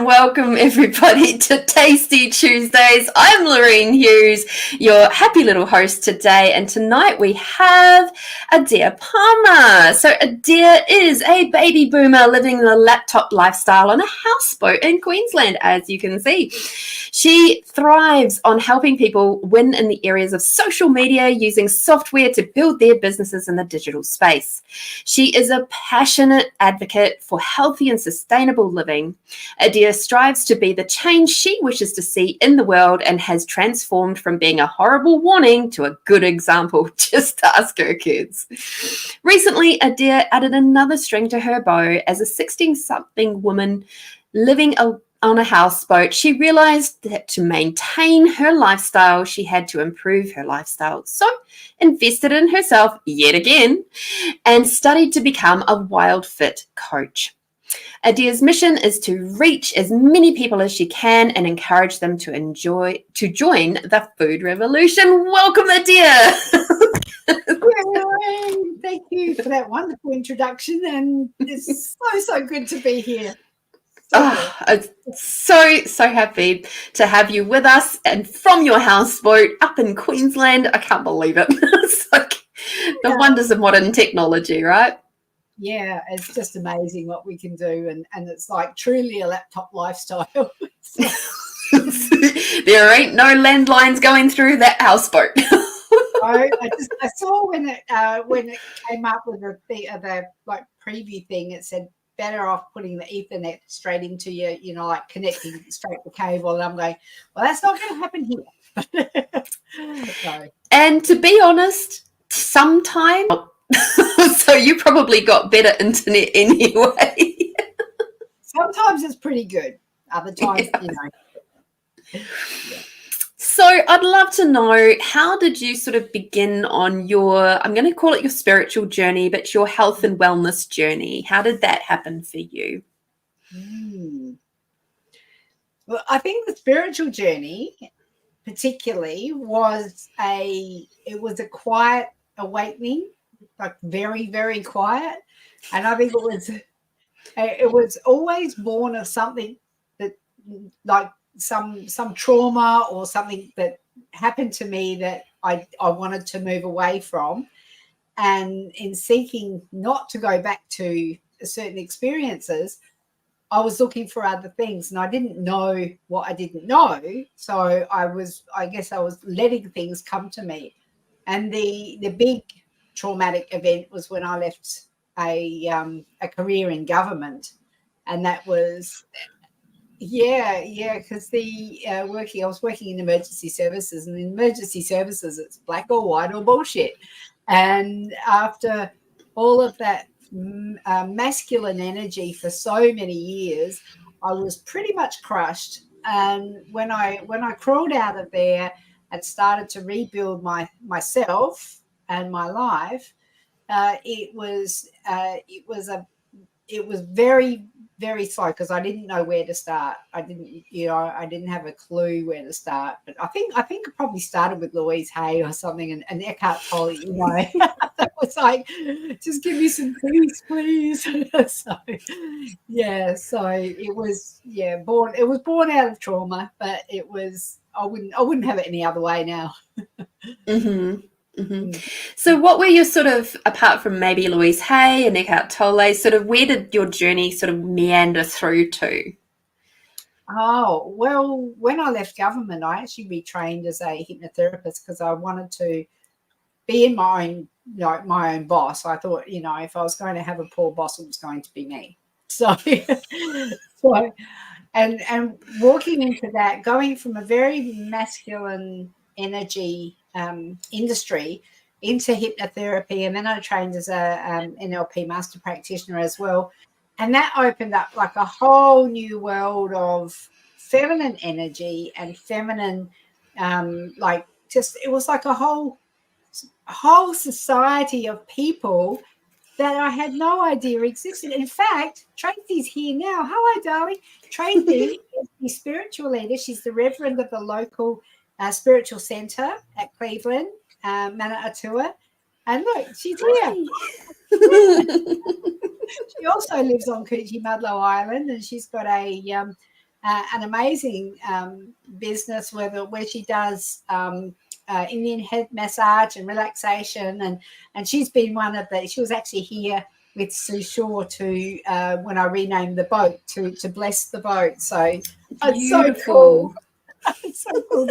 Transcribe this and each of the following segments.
Welcome everybody to Tasty Tuesdays. I'm Lorraine Hughes, your happy little host today, and tonight we have Adaire Palmer. So Adaire is a baby boomer living the laptop lifestyle on a houseboat in Queensland, as you can see. She thrives on helping people win in the areas of social media using software to build their businesses in the digital space. She is a passionate advocate for healthy and sustainable living. Adaire strives to be the change she wishes to see in the world and has transformed from being a horrible warning to a good example. Just ask her kids. Recently, Adaire added another string to her bow as a 16-something woman living on a houseboat. She realized that to maintain her lifestyle, she had to improve her lifestyle. So invested in herself yet again and studied to become a WILDFIT coach. Adaire's mission is to reach as many people as she can and encourage them to join the food revolution. Welcome, Adaire. Thank you for that wonderful introduction, and it's so good to be here. I'm so happy to have you with us and from your houseboat up in Queensland. I can't believe it. It's like the wonders of modern technology, right? Yeah, it's just amazing what we can do, and it's like truly a laptop lifestyle. There ain't no landlines going through that houseboat. I saw when it came up with the like preview thing, it said better off putting the Ethernet straight into your, like connecting straight to cable. And I'm going, well, that's not going to happen here. So. And to be honest, sometimes, so you probably got better internet anyway. Sometimes it's pretty good. Other times, Yeah. So I'd love to know, how did you sort of begin on your, I'm going to call it your spiritual journey, but your health and wellness journey? How did that happen for you? Well, I think the spiritual journey particularly was a quiet awakening, like very, very quiet. And I think it was always born of something that, like, some trauma or something that happened to me that I wanted to move away from, and in seeking not to go back to certain experiences, I was looking for other things, and I didn't know what I didn't know. So I guess I was letting things come to me. And the big traumatic event was when I left a career in government, and that was because I was working in emergency services, and in emergency services it's black or white or bullshit. And after all of that masculine energy for so many years, I was pretty much crushed. And when I crawled out of there and started to rebuild myself and my life, it was very, very slow, because I didn't know where to start. I didn't have a clue where to start. But I think I probably started with Louise Hay or something, and Eckhart Tolle. That was like, just give me some peace, please. So it was born. It was born out of trauma, but it was. I wouldn't have it any other way now. Mm-hmm. Mm-hmm. So what were your sort of, apart from maybe Louise Hay and Eckhart Tolle, sort of where did your journey sort of meander through to? Oh, well, when I left government, I actually retrained as a hypnotherapist because I wanted to be in my own boss. I thought, if I was going to have a poor boss, it was going to be me. So and walking into that, going from a very masculine energy industry into hypnotherapy, and then I trained as a NLP master practitioner as well, and that opened up like a whole new world of feminine energy and feminine, it was like a whole society of people that I had no idea existed. In fact, Tracy's here now. Hello, darling. Tracy is the spiritual leader. She's the reverend of the local spiritual centre at Cleveland, Manawatu. And look, she's here. She also lives on Coogee Mudlow Island, and she's got a an amazing business where she does Indian head massage and relaxation, and she's been one of the. She was actually here with Sue Shaw to when I renamed the boat to bless the boat. So it's so cool. It's so cool.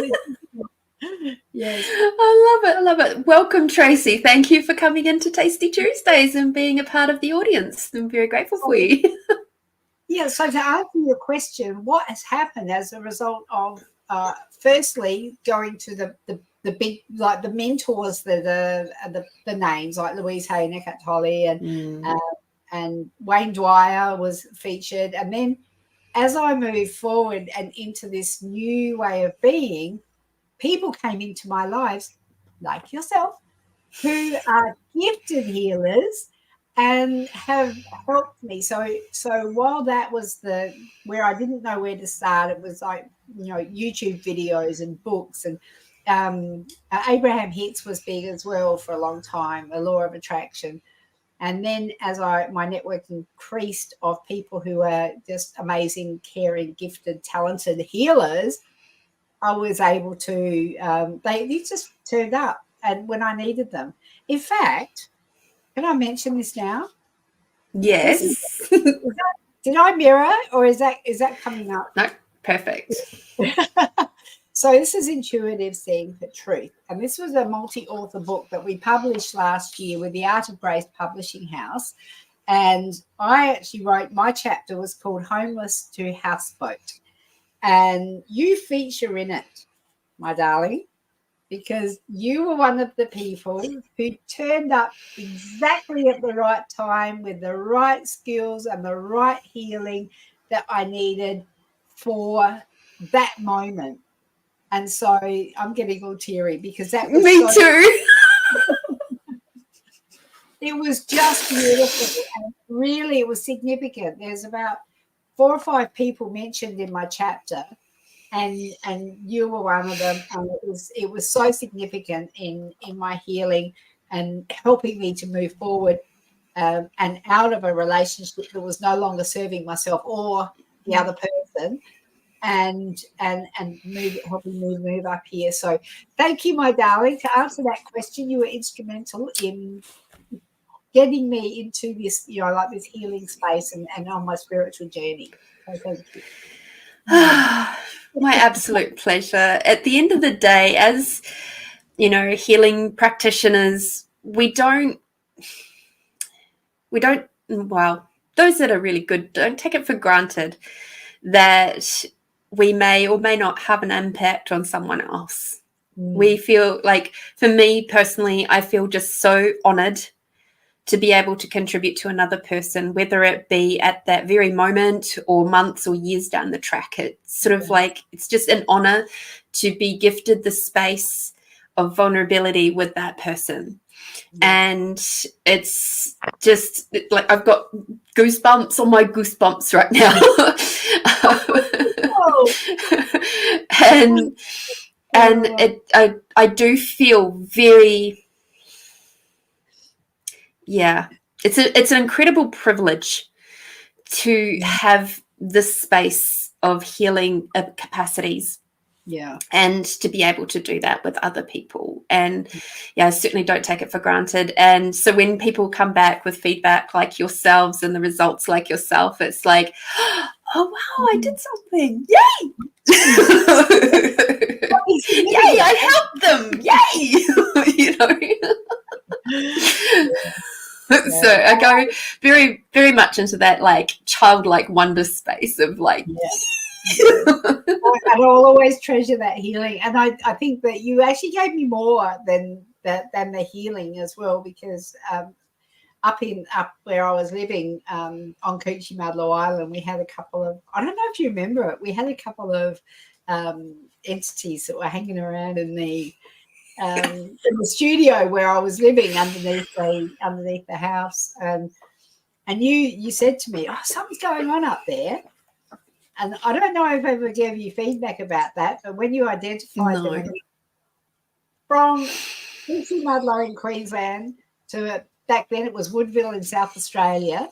Yes. I love it. Welcome, Tracy. Thank you for coming into Tasty Tuesdays and being a part of the audience. I'm very grateful for you. Yeah, so to answer your question, what has happened as a result of firstly going to the big, like the mentors that are the names like Louise Hay, Eckhart Tolle, and Wayne Dwyer was featured, and then as I moved forward and into this new way of being, people came into my lives like yourself who are gifted healers and have helped me. So while that was where I didn't know where to start, it was like, YouTube videos and books, and Abraham Hicks was big as well for a long time, the law of attraction. And then as my network increased of people who are just amazing, caring, gifted, talented healers, I was able to, they just turned up and when I needed them. In fact, can I mention this now? Yes. Did I mirror, or is that coming up? No, perfect. So this is Intuitive Seeing for Truth. And this was a multi-author book that we published last year with the Art of Grace Publishing House. And I actually wrote, my chapter was called Homeless to Houseboat. And you feature in it, my darling, because you were one of the people who turned up exactly at the right time with the right skills and the right healing that I needed for that moment. And so I'm getting all teary because that was Me too. It was just beautiful. And really, it was significant. There's about 4 or 5 people mentioned in my chapter, and you were one of them. And it was so significant in my healing and helping me to move forward and out of a relationship that was no longer serving myself or the other person, and helping me move up here. So thank you, my darling. To answer that question, you were instrumental in getting me into this, like this healing space and on my spiritual journey. So thank you. My absolute pleasure. At the end of the day, as healing practitioners, those that are really good don't take it for granted that we may or may not have an impact on someone else. We feel like, for me personally, I feel just so honored to be able to contribute to another person, whether it be at that very moment or months or years down the track. It's sort of like, it's just an honor to be gifted the space of vulnerability with that person. And it's just like I've got goosebumps on my goosebumps right now. and I do feel very, it's an incredible privilege to have this space of healing capacities. Yeah. And to be able to do that with other people. And I certainly don't take it for granted. And so when people come back with feedback like yourselves and the results like yourself, it's like, oh, wow, I did something. Yay! Yay, I helped them. Yay! So I go very, very much into that like childlike wonder space of like, and I'll always treasure that healing. And I think that you actually gave me more than the healing as well, because up where I was living on Coochie Mudlow Island, we had a couple of, I don't know if you remember it, we had a couple of entities that were hanging around in the studio where I was living underneath the house. And you said to me, oh, something's going on up there. And I don't know if I ever gave you feedback about that, but when you identified them from Coochie Mudlow in Queensland to back then it was Woodville in South Australia,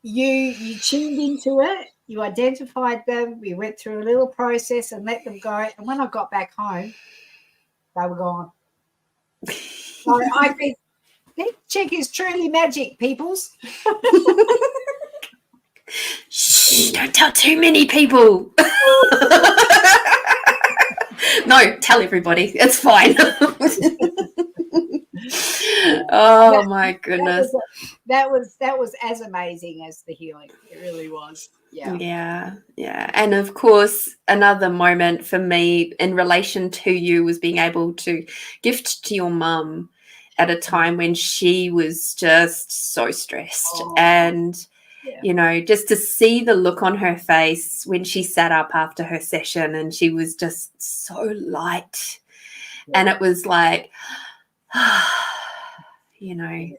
you tuned into it, you identified them, we went through a little process and let them go. And when I got back home, they were gone. So I think this chick is truly magic, peoples. Shh, don't tell too many people. No, tell everybody. It's fine. Oh my goodness. That was as amazing as the healing. It really was. Yeah. And of course, another moment for me in relation to you was being able to gift to your mum at a time when she was just so stressed. And you know, just to see the look on her face when she sat up after her session and she was just so light. And it was like, you know.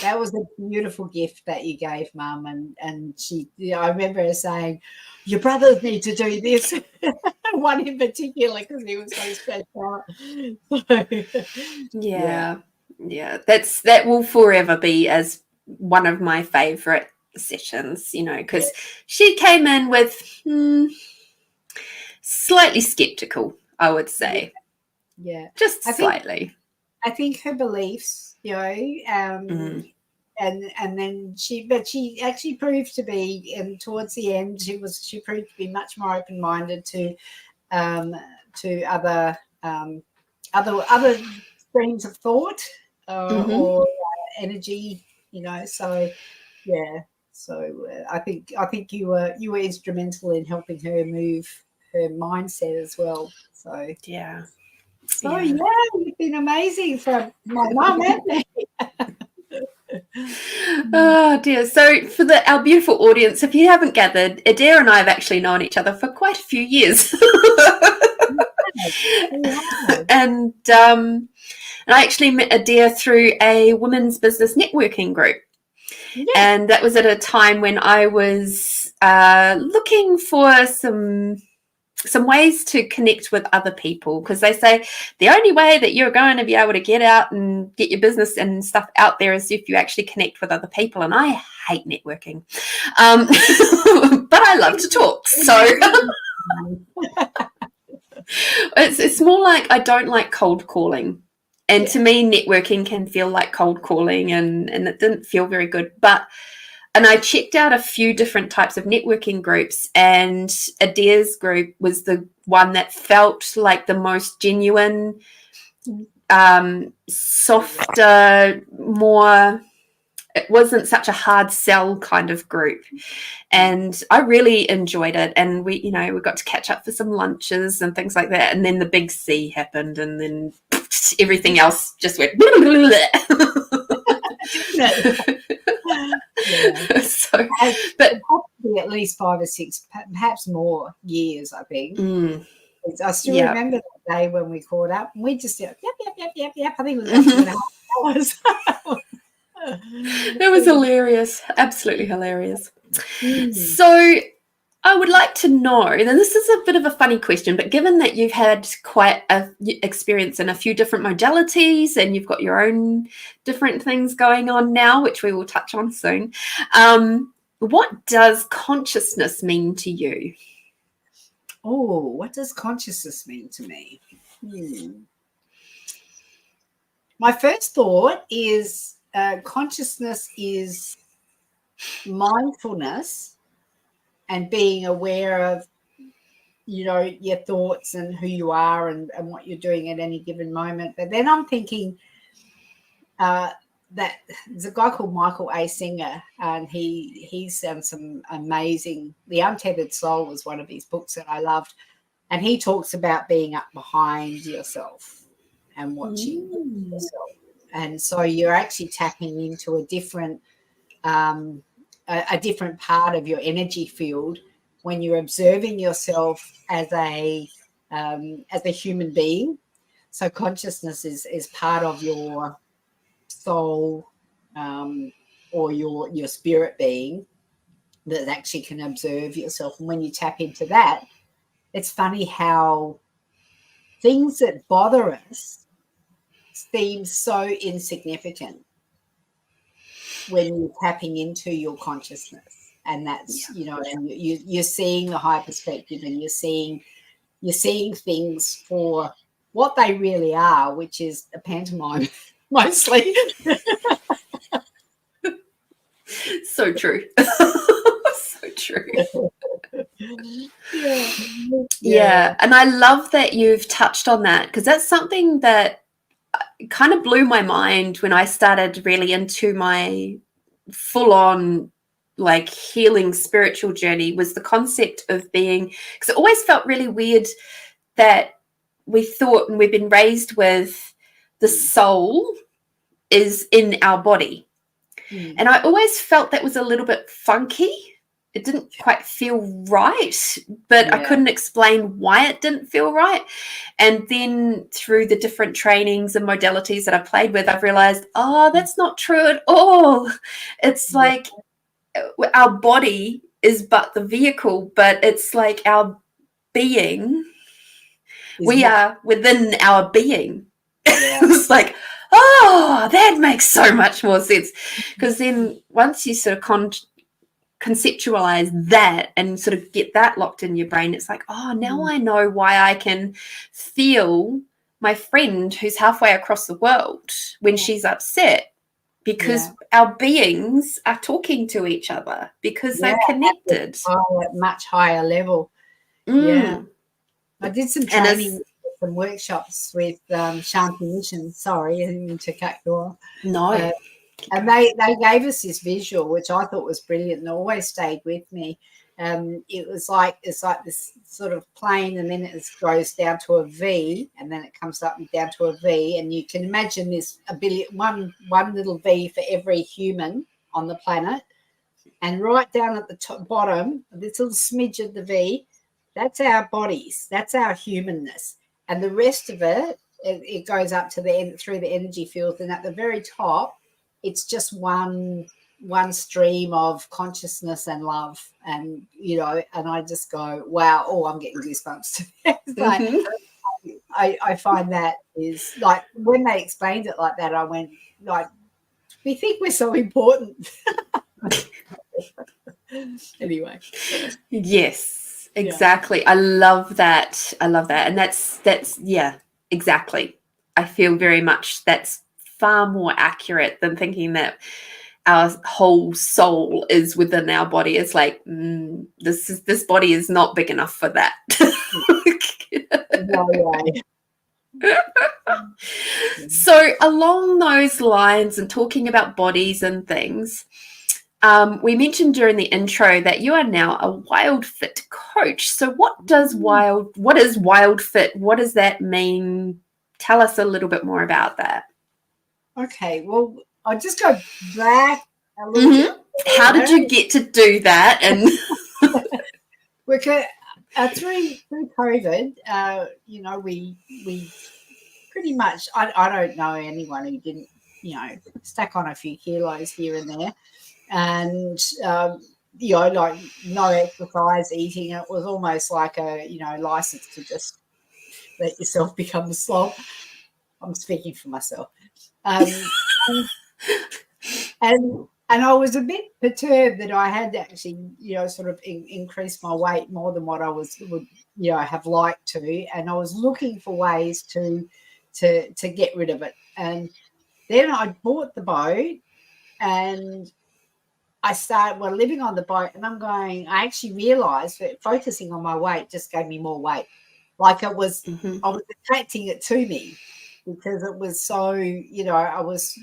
That was a beautiful gift that you gave Mum. And she, I remember her saying, your brothers need to do this. One in particular, because he was so stressed out. Yeah. That will forever be as one of my favourite sessions, you know, because she came in with slightly skeptical, I would say. Just slightly. I think her beliefs, you know, and then she actually proved to be, and towards the end she proved to be much more open-minded to other streams of thought or energy, you know. So I think you were instrumental in helping her move her mindset as well. So you've been amazing for my mum, haven't you? Oh dear. So for our beautiful audience, if you haven't gathered, Adaire and I have actually known each other for quite a few years. And I actually met Adaire through a women's business networking group. And that was at a time when I was looking for some ways to connect with other people, because they say the only way that you're going to be able to get out and get your business and stuff out there is if you actually connect with other people. And I hate networking, but I love to talk. So it's more like I don't like cold calling. And to me, networking can feel like cold calling, and it didn't feel very good. And I checked out a few different types of networking groups, and Adaire's group was the one that felt like the most genuine, softer, more, it wasn't such a hard sell kind of group. And I really enjoyed it. And we got to catch up for some lunches and things like that. And then the big C happened, and then everything else just went. So, but probably at least 5 or 6, perhaps more years, I think. I still remember that day when we caught up, and we just said, yep. I think it was actually 2.5 hours. It was hilarious, absolutely hilarious. So I would like to know, and this is a bit of a funny question, but given that you've had quite a experience in a few different modalities and you've got your own different things going on now, which we will touch on soon, what does consciousness mean to you? Oh, what does consciousness mean to me? My first thought is consciousness is mindfulness and being aware of, you know, your thoughts and who you are and what you're doing at any given moment. But then I'm thinking that there's a guy called Michael A. Singer, and he's done some amazing, The Untethered Soul was one of his books that I loved. And he talks about being up behind yourself and watching yourself. And so you're actually tapping into a different part of your energy field when you're observing yourself as a human being. So consciousness is part of your soul or your spirit being that actually can observe yourself. And when you tap into that, it's funny how things that bother us seem so insignificant when you're tapping into your consciousness and that's and you're seeing the high perspective, and you're seeing things for what they really are, which is a pantomime mostly. So true. So true. Yeah. And I love that you've touched on that, because that's something that kind of blew my mind when I started really into my full-on like healing spiritual journey, was the concept of being, because it always felt really weird that we thought, and we've been raised with, the soul is in our body. And I always felt that was a little bit funky. It didn't quite feel right, but I couldn't explain why it didn't feel right. And then through the different trainings and modalities that I've played with, I've realized, that's not true at all. It's like our body is but the vehicle, but it's like our being, we are within our being. It's like, that makes so much more sense. Because then once you sort of conceptualize that and sort of get that locked in your brain, it's like, now I know why I can feel my friend who's halfway across the world when she's upset, because our beings are talking to each other, because they're connected. At much higher level. Yeah. I did some training, some workshops with Shanti Mission. Sorry, I didn't mean to cut you off. No. And they gave us this visual, which I thought was brilliant and always stayed with me. It's like this sort of plane, and then it goes down to a V, and then it comes up and down to a V, and you can imagine this one little V for every human on the planet, and right down at the bottom, this little smidge of the V, that's our bodies, that's our humanness, and the rest of it goes up to the end through the energy field, and at the very top, it's just one stream of consciousness and love, and and I just go, wow, I'm getting goosebumps. Like, I find that is like, when they explained it like that, I went like, we think we're so important. Anyway. Yes, exactly. I love that. And that's exactly. I feel very much that's far more accurate than thinking that our whole soul is within our body. It's like, this body is not big enough for that. No way. So along those lines, and talking about bodies and things, we mentioned during the intro that you are now a WILDFIT coach. So what is WILDFIT? What does that mean? Tell us a little bit more about that. Okay, well, I'll just go back a little bit. How did you get to do that? And through COVID, we pretty much, I don't know anyone who didn't, stack on a few kilos here and there, and like no exercise, eating. It was almost like a license to just let yourself become a slob. I'm speaking for myself. And I was a bit perturbed that I had actually, sort of increased my weight more than what I would have liked to, and I was looking for ways to get rid of it. And then I bought the boat, and I started living on the boat, and I actually realised that focusing on my weight just gave me more weight. Like I was attracting it to me, because it was so, I was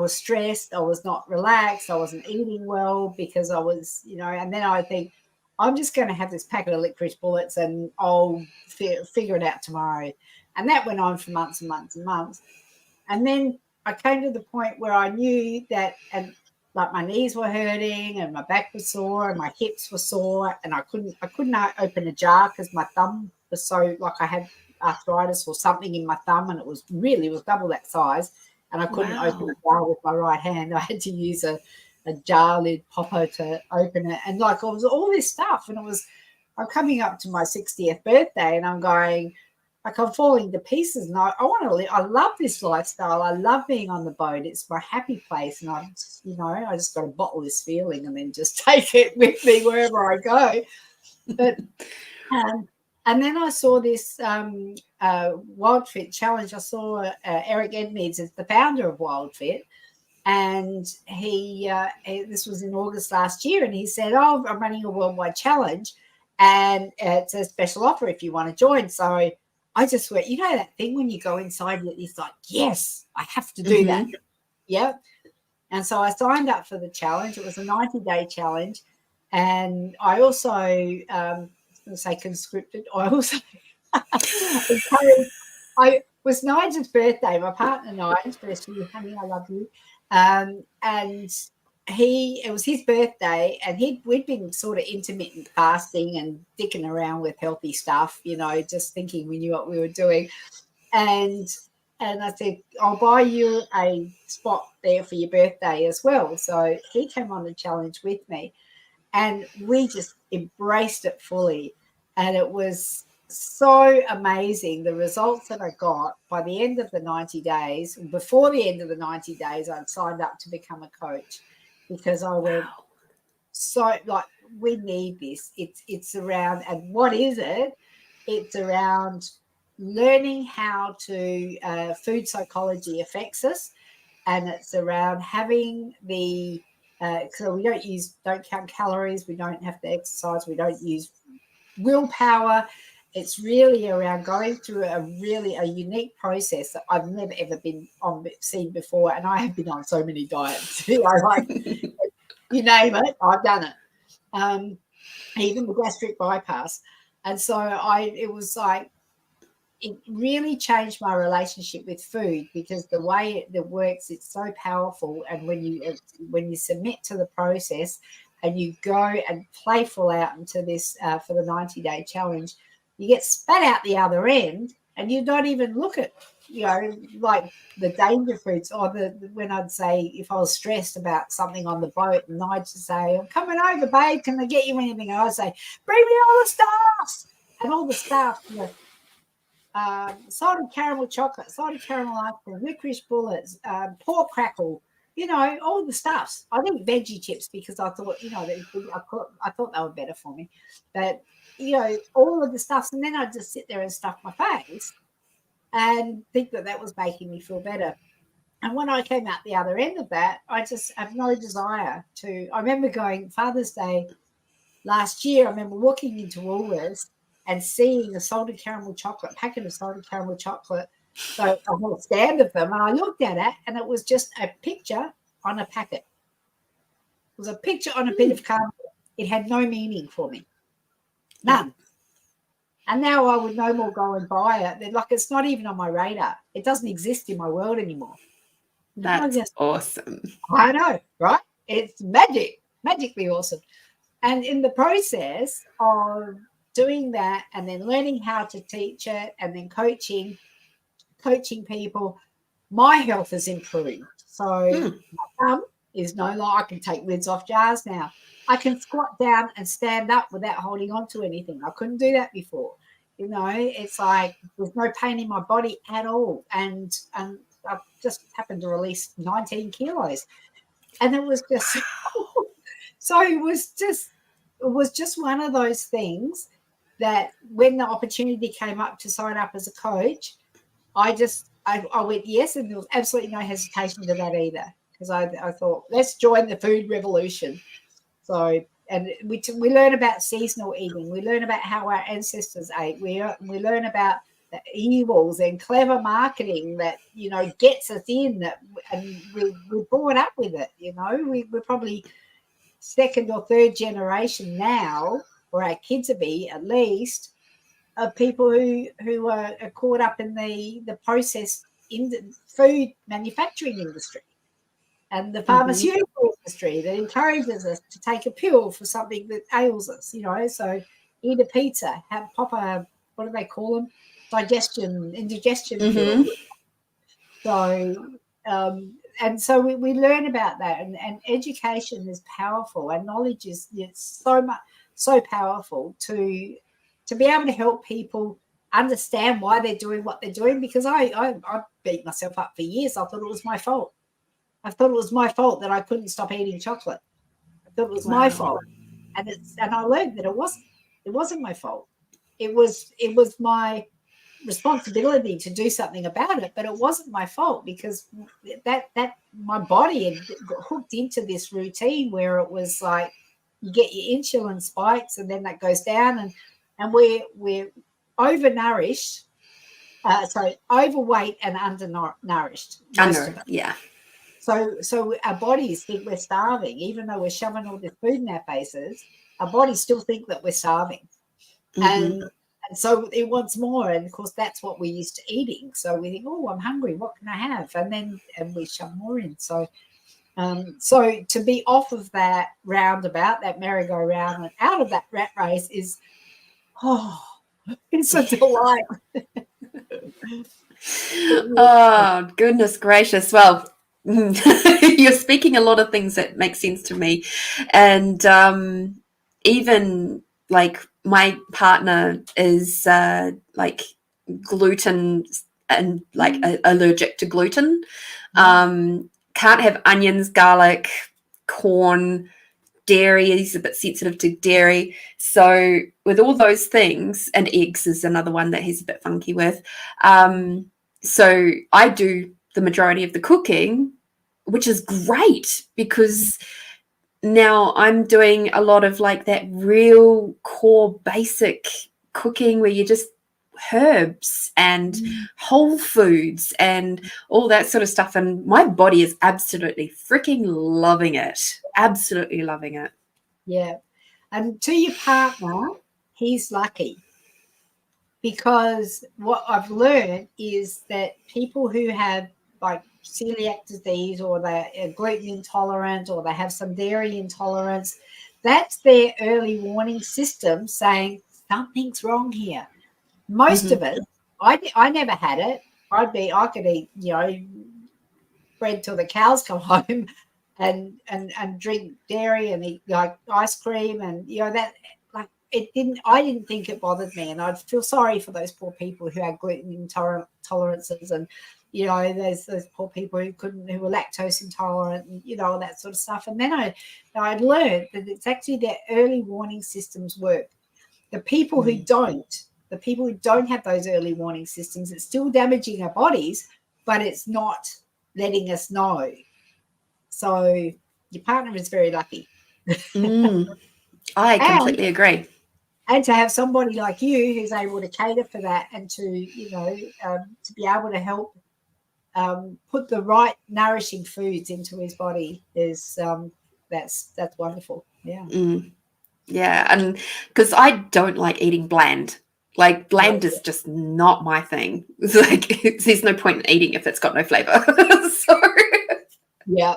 stressed. I was not relaxed. I wasn't eating well because I was, and then I think, I'm just going to have this packet of licorice bullets and I'll figure it out tomorrow. And that went on for months and months and months. And then I came to the point where I knew that, and like my knees were hurting and my back was sore and my hips were sore, and I couldn't open a jar because my thumb was so, like, I had arthritis or something in my thumb, and it was double that size, and I couldn't open a jar with my right hand. I had to use a jar lid popper to open it, and like, it was all this stuff, and I'm coming up to my 60th birthday, and I'm going, like I'm falling to pieces, and I want to live. I love this lifestyle. I love being on the boat. It's my happy place, and I just got to bottle this feeling and then just take it with me wherever I go. But and then I saw this WILDFIT challenge. I saw Eric Edmeades is the founder of WILDFIT, and he this was in August last year, and he said, "Oh, I'm running a worldwide challenge, and it's a special offer if you want to join." So I just went, that thing when you go inside, it's like, yes, I have to do that. Yeah. And so I signed up for the challenge. It was a 90-day challenge. And I also, I was going to say conscripted. I also, it was Nigel's birthday, my partner Nigel's birthday. Honey, I love you. And it was his birthday, and we'd been sort of intermittent fasting and dicking around with healthy stuff, just thinking we knew what we were doing. And I said, I'll buy you a spot there for your birthday as well. So he came on the challenge with me, and we just embraced it fully. And it was so amazing, the results that I got by the end of the 90 days. Before the end of the 90 days, I'd signed up to become a coach, because I went, so like, we need this. It's around, and what is it? It's around learning how to food psychology affects us, and it's around having the so we don't count calories, we don't have to exercise, we don't use willpower. It's really around going through a unique process that I've never ever seen before, and I have been on so many diets. You name it, I've done it. Even the gastric bypass, and so it was like, it really changed my relationship with food, because the way it works, it's so powerful. And when you submit to the process and you go and play full out into this for the 90-day challenge, you get spat out the other end, and you don't even look at, like the danger foods, or when I'd say, if I was stressed about something on the boat, and I'd just say, I'm coming over, babe, can I get you anything? And I'd say, bring me all the stuff. And all the stuff, salted caramel chocolate, salted caramel ice cream, licorice bullets, pork crackle, all the stuffs. I think veggie chips, because I thought, I thought they were better for me. But, all of the stuffs. And then I'd just sit there and stuff my face and think that was making me feel better. And when I came out the other end of that, I just have no desire to. I remember going Father's Day last year, I remember walking into Woolworths and seeing a salted caramel chocolate, packet of salted caramel chocolate, so a whole stand of them, and I looked at it, and it was just a picture on a packet. It was a picture on a bit of cardboard. It had no meaning for me, none. And now I would no more go and buy it. Like, it's not even on my radar. It doesn't exist in my world anymore. That's awesome. I know, right? It's magically awesome. And in the process of doing that, and then learning how to teach it, and then coaching people, my health has improved. So my thumb is no longer, I can take lids off jars now. I can squat down and stand up without holding on to anything. I couldn't do that before. It's like there's no pain in my body at all. And I just happened to release 19 kilos. And it was just so it was just one of those things that when the opportunity came up to sign up as a coach, I went yes, and there was absolutely no hesitation to that either, because I thought, let's join the food revolution. So, and we learn about seasonal eating. We learn about how our ancestors ate. We learn about the evils and clever marketing that gets us in, and we're brought up with it. We're probably second or third generation now, or our kids will be at least, of people who are caught up in the processed food manufacturing industry and the pharmaceutical industry that encourages us to take a pill for something that ails us, so eat a pizza, pop a, what do they call them? Indigestion pill. So, and so we learn about that, and education is powerful, and knowledge is so powerful to be able to help people understand why they're doing what they're doing, because I beat myself up for years. I thought it was my fault. I thought it was my fault that I couldn't stop eating chocolate. I thought it was my fault. And I learned that it wasn't. It wasn't my fault. It was my responsibility to do something about it, but it wasn't my fault, because that my body had got hooked into this routine where it was like you get your insulin spikes and then that goes down, and we're overnourished, overweight and undernourished. Yeah. So our bodies think we're starving, even though we're shoving all this food in our faces. Our bodies still think that we're starving, and so it wants more. And of course, that's what we're used to eating. So we think, oh, I'm hungry. What can I have? And we shove more in. So to be off of that roundabout, that merry-go-round, and out of that rat race is, it's a delight. Oh, goodness gracious. Well, you're speaking a lot of things that make sense to me. And even like my partner is like gluten and like allergic to gluten. Can't have onions, garlic, corn, dairy. He's a bit sensitive to dairy. So with all those things, and eggs is another one that he's a bit funky with. So I do the majority of the cooking, which is great, because now I'm doing a lot of like that real core basic cooking where you just herbs and whole foods and all that sort of stuff, and my body is absolutely freaking loving it. Absolutely loving it. Yeah. And to your partner, he's lucky, because what I've learned is that people who have like celiac disease, or they're gluten intolerant, or they have some dairy intolerance, that's their early warning system saying something's wrong here. Most of us, I never had it. I could eat, bread till the cows come home, and drink dairy and eat like ice cream, and that, like, I didn't think it bothered me, and I feel sorry for those poor people who had gluten intolerances, and there's those poor people who were lactose intolerant, and all that sort of stuff. And then I learned that it's actually their early warning systems work. The people who don't have those early warning systems, it's still damaging our bodies, but it's not letting us know. So your partner is very lucky. I completely agree. And to have somebody like you who's able to cater for that, and to to be able to help put the right nourishing foods into his body is that's wonderful. Yeah. Yeah, and because I don't like eating bland. Like, bland is just not my thing. It's like, there's no point in eating if it's got no flavor. So yeah.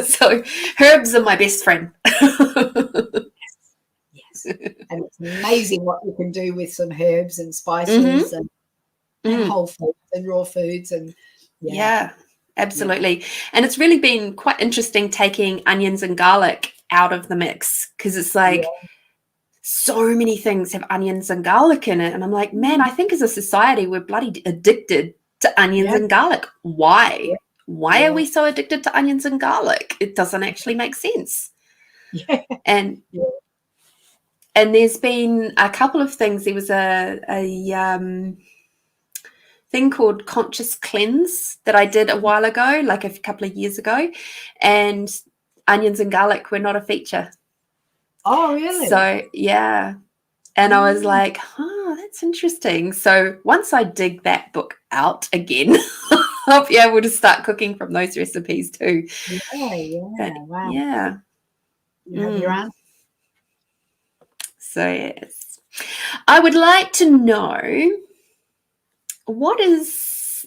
So herbs are my best friend. Yes. And it's amazing what you can do with some herbs and spices and whole foods and raw foods, and absolutely. Yeah. And it's really been quite interesting taking onions and garlic out of the mix, because it's like so many things have onions and garlic in it, and I'm like, man, I think as a society we're bloody addicted to onions and garlic. Why? Why are we so addicted to onions and garlic? It doesn't actually make sense. And there's been a couple of things. There was a thing called Conscious Cleanse that I did a while ago, like a couple of years ago, and onions and garlic were not a feature. Oh, really? So, yeah. And I was like, that's interesting. So once I dig that book out again, I'll be able to start cooking from those recipes too. Wow. Yeah. You have your answer. So, yes. I would like to know, what is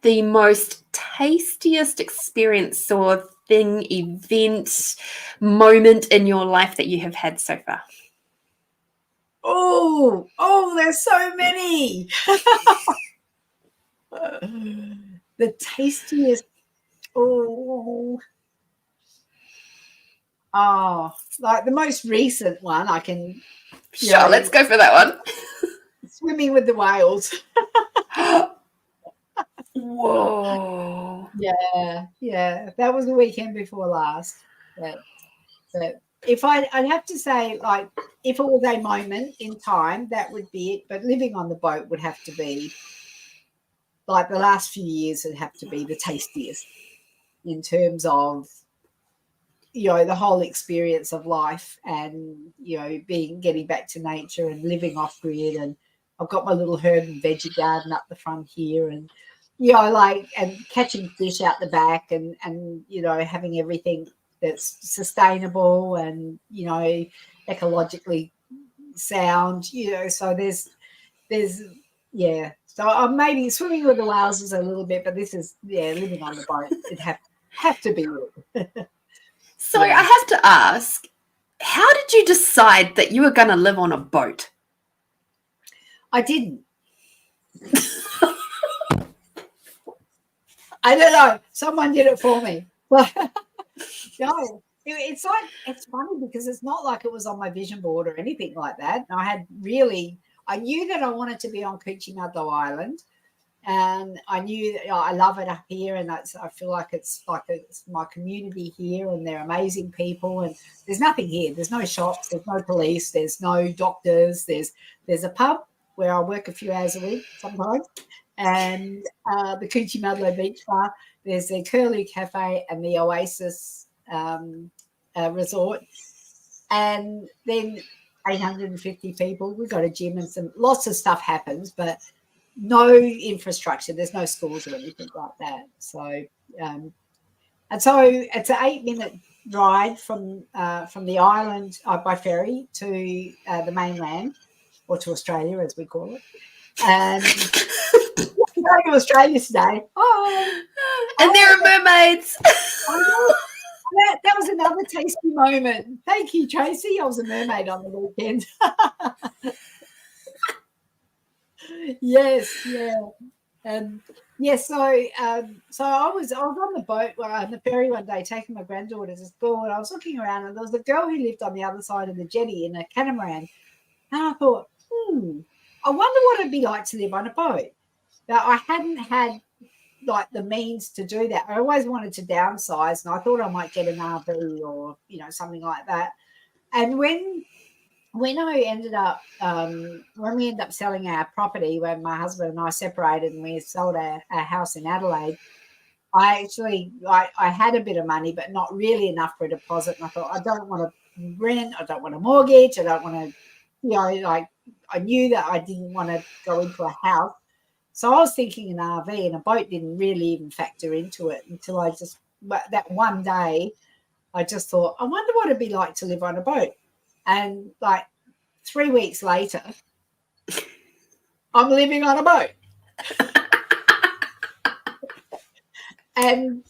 the most tastiest experience or thing, event, moment in your life that you have had so far? Oh, there's so many. The tastiest. Like the most recent one, I can. Sure, let's go for that one. swimming with the whales. Whoa. Yeah. That was the weekend before last. But if I'd have to say, like, if it was a moment in time, that would be it. But living on the boat would have to be, like, the last few years would have to be the tastiest in terms of, the whole experience of life and, getting back to nature and living off grid. And I've got my little herb and veggie garden up the front here, and, and catching fish out the back and having everything that's sustainable and, ecologically sound, so there's, so I'm maybe swimming with the whales is a little bit, but this is, living on the boat. It'd have to be it. So I have to ask, how did you decide that you were going to live on a boat? I didn't. I don't know. Someone did it for me. No, it's funny because it's not like it was on my vision board or anything like that. I knew that I wanted to be on Cuchimudlo Island. And I knew I love it up here, and I feel like it's my community here, and they're amazing people. And there's nothing here. There's no shops. There's no police. There's no doctors. There's a pub where I work a few hours a week sometimes, and the Cuchimudlo Beach Bar. There's the Curlew Cafe and the Oasis Resort, and then 850 people. We've got a gym and lots of stuff happens, but no infrastructure. There's no schools or anything like that. So, and so it's an 8-minute ride from the island by ferry to the mainland, or to Australia as we call it. And going to Australia today. And there are mermaids. That was another tasty moment. Thank you, Tracy. I was a mermaid on the weekend. Yes, yeah. So I was on the boat on the ferry one day taking my granddaughter to school, and I was looking around, and there was a girl who lived on the other side of the jetty in a catamaran, and I thought, I wonder what it'd be like to live on a boat. Now, I hadn't had like the means to do that. I always wanted to downsize, and I thought I might get an RV or something like that. And when I ended up, when we ended up selling our property, when my husband and I separated and we sold our house in Adelaide, I had a bit of money, but not really enough for a deposit. And I thought, I don't want to rent, I don't want a mortgage, I don't want to, I knew that I didn't want to go into a house. So I was thinking an RV, and a boat didn't really even factor into it until that one day, I just thought, I wonder what it'd be like to live on a boat. And like 3 weeks later, I'm living on a boat. and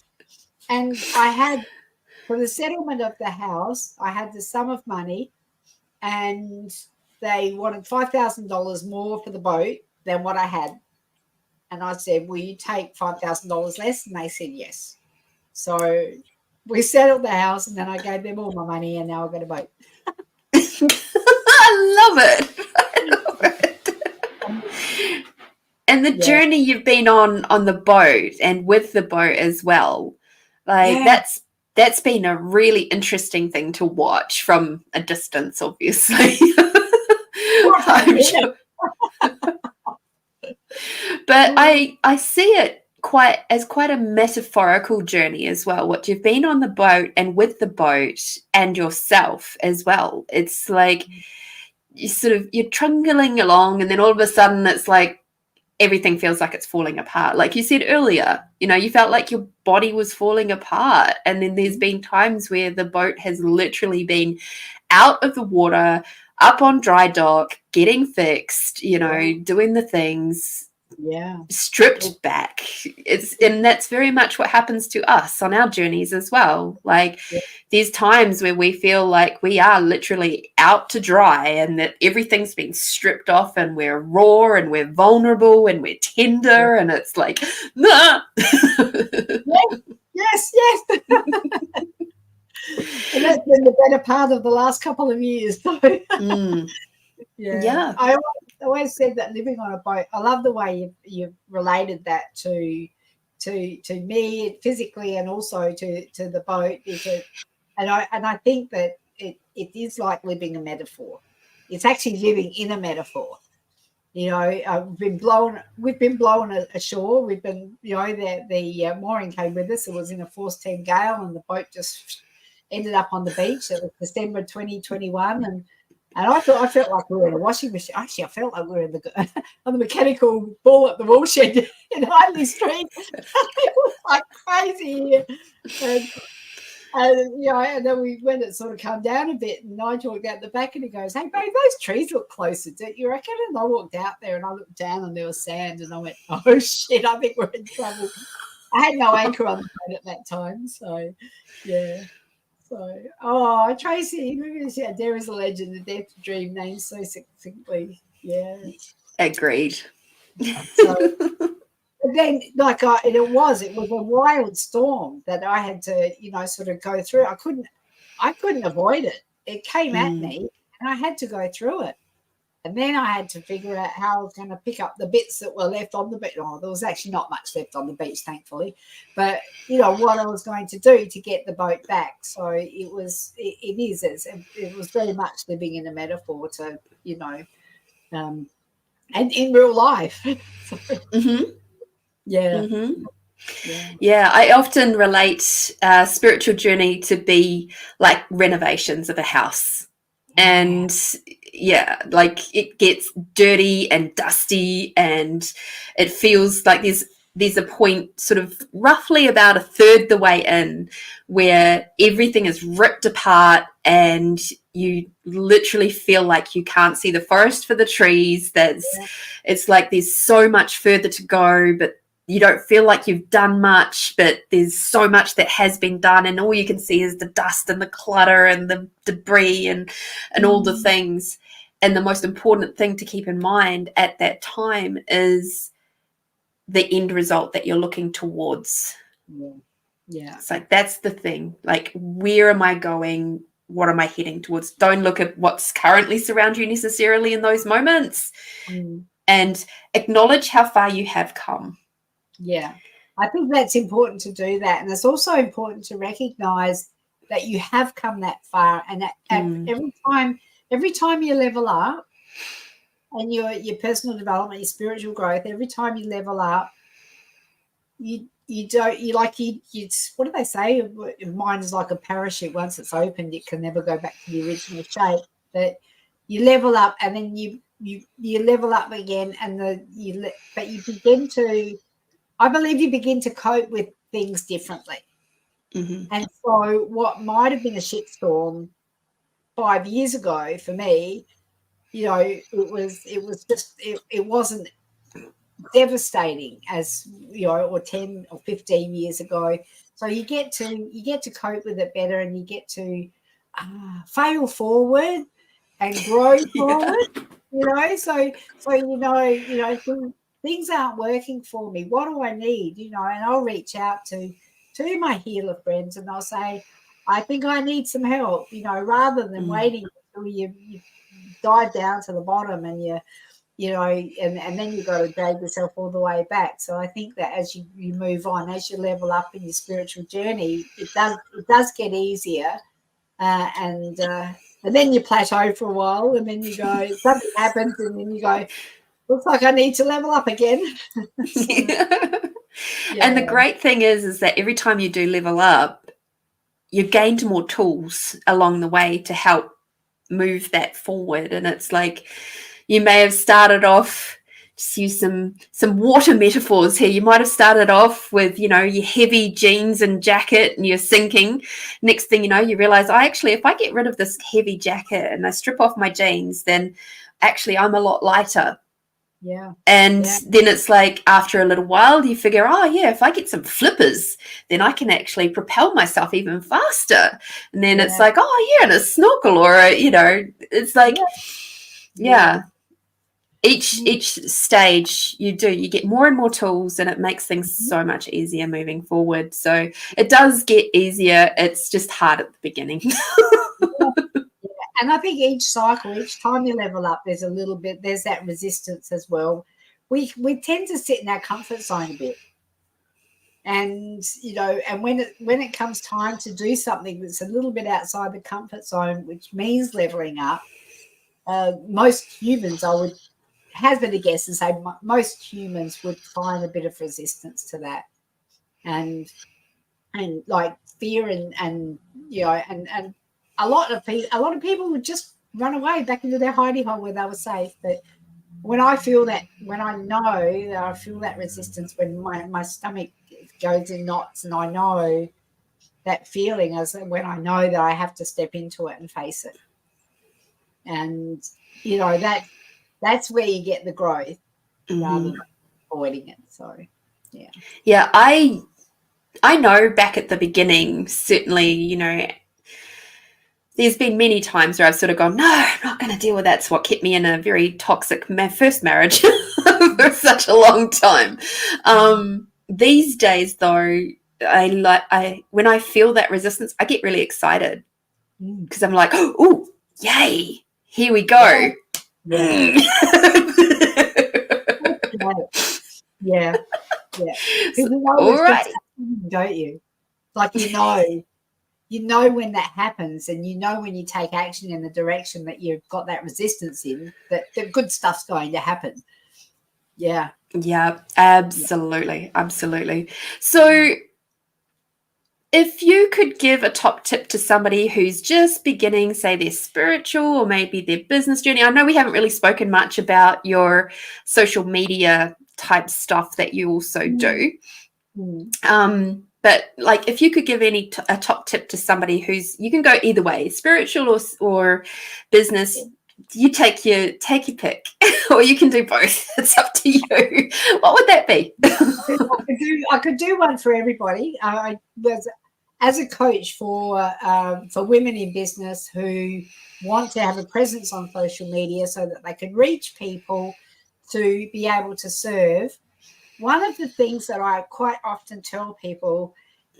I had, for the settlement of the house, I had the sum of money, and they wanted $5,000 more for the boat than what I had. And I said, will you take $5,000 less? And they said yes. So we settled the house, and then I gave them all my money, and now I've got a boat. I love it. And the journey you've been on the boat and with the boat as well, that's been a really interesting thing to watch from a distance, obviously. But I see it as quite a metaphorical journey as well, what you've been on the boat and with the boat and yourself as well. It's like you're trundling along, and then all of a sudden it's like everything feels like it's falling apart. Like you said earlier, you felt like your body was falling apart, and then there's been times where the boat has literally been out of the water, up on dry dock, getting fixed, doing the things, stripped back. And that's very much what happens to us on our journeys as well. Like there's times where we feel like we are literally out to dry, and that everything's been stripped off, and we're raw, and we're vulnerable, and we're tender, and it's like, nah. Yes. And that's been the better part of the last couple of years. So. Yeah. I always said that living on a boat, I love the way you related that to me physically and also to the boat, because and I think that it is like living a metaphor. It's actually living in a metaphor. We've been blown ashore. We've been, the mooring came with us. It was in a force 10 gale, and the boat just ended up on the beach. It was December 2021, and I felt like we were in a washing machine. Actually, I felt like we were on the mechanical ball at the wool shed in Highland Street. It was like crazy. And then when it sort of calmed down a bit, and Nigel walked out the back and he goes, "Hey, babe, those trees look closer, don't you reckon?" And I walked out there and I looked down and there was sand, and I went, "Oh shit, I think we're in trouble." I had no anchor on the boat at that time, so yeah. So, Tracy, there is a legend. The Dare to Dream named so succinctly. Yeah, agreed. So, but then, it was a wild storm that I had to, sort of go through. I couldn't avoid it. It came at me, and I had to go through it. And then I had to figure out how I was going to pick up the bits that were left on the beach. Oh, there was actually not much left on the beach, thankfully. But, what I was going to do to get the boat back. So it was very much living in a metaphor to, and in real life. Yeah. Mm-hmm. Yeah, I often relate spiritual journey to be like renovations of a house. And like it gets dirty and dusty, and it feels like there's a point sort of roughly about a third the way in where everything is ripped apart and you literally feel like you can't see the forest for the trees. It's like there's so much further to go, but you don't feel like you've done much, but there's so much that has been done, and all you can see is the dust and the clutter and the debris and all the things. And the most important thing to keep in mind at that time is the end result that you're looking towards. Yeah. It's like, that's the thing. Like, where am I going? What am I heading towards? Don't look at what's currently surrounding you necessarily in those moments, and acknowledge how far you have come. Yeah, I think that's important to do that. And it's also important to recognize that you have come that far. And every time you level up and your personal development, your spiritual growth, every time you level up, what do they say? Mine is like a parachute. Once it's opened, it can never go back to the original shape. But you level up, and then you level up again, but you begin to, I believe you begin to cope with things differently. And so what might have been a shitstorm 5 years ago for me, it wasn't devastating as, or 10 or 15 years ago. So you get to cope with it better, and you get to fail forward and grow forward, so things aren't working for me. What do I need? And I'll reach out to my healer friends, and I'll say, I think I need some help, rather than waiting until you dive down to the bottom and and then you've got to drag yourself all the way back. So I think that as you move on, as you level up in your spiritual journey, it does get easier, and then you plateau for a while, and then you go, something happens, and then you go, looks like I need to level up again. And the great thing is that every time you do level up, you gained more tools along the way to help move that forward. And it's like, you may have started off, just use some water metaphors here. You might have started off with, your heavy jeans and jacket, and you're sinking. Next thing you know, you realize, if I get rid of this heavy jacket and I strip off my jeans, then actually I'm a lot lighter. Yeah. And then it's like, after a little while, you figure, if I get some flippers, then I can actually propel myself even faster. And then it's like, and a snorkel, or it's like, each stage you get more and more tools, and it makes things so much easier moving forward. So it does get easier. It's just hard at the beginning. And I think each cycle, each time you level up, there's that resistance as well. We tend to sit in our comfort zone a bit. And, and when it comes time to do something that's a little bit outside the comfort zone, which means leveling up, most humans, I would hazard a guess and say most humans would find a bit of resistance to that. And like fear and a lot of people would just run away back into their hidey hole where they were safe. But when I feel that, when I know that I feel that resistance, when my stomach goes in knots, and I know that feeling as when I know that I have to step into it and face it. And, that's where you get the growth rather than avoiding it. So, yeah. Yeah, I know back at the beginning, certainly, there's been many times where I've sort of gone, no, I'm not going to deal with that. It's what kept me in a very toxic first marriage for such a long time. These days, though, when I feel that resistance, I get really excited because I'm like, oh, yay, here we go. Yeah. Yeah. All right. Don't you? Like, you know when that happens, and when you take action in the direction that you've got that resistance in, that the good stuff's going to happen. Yeah. Yeah, absolutely. Absolutely. So if you could give a top tip to somebody who's just beginning, say their spiritual or maybe their business journey, I know we haven't really spoken much about your social media type stuff that you also do. But like, if you could give a top tip to somebody you can go either way, spiritual or business, you take your pick, or you can do both. It's up to you. What would that be? I could do one for everybody. I was, as a coach for women in business who want to have a presence on social media so that they can reach people to be able to serve. One of the things that I quite often tell people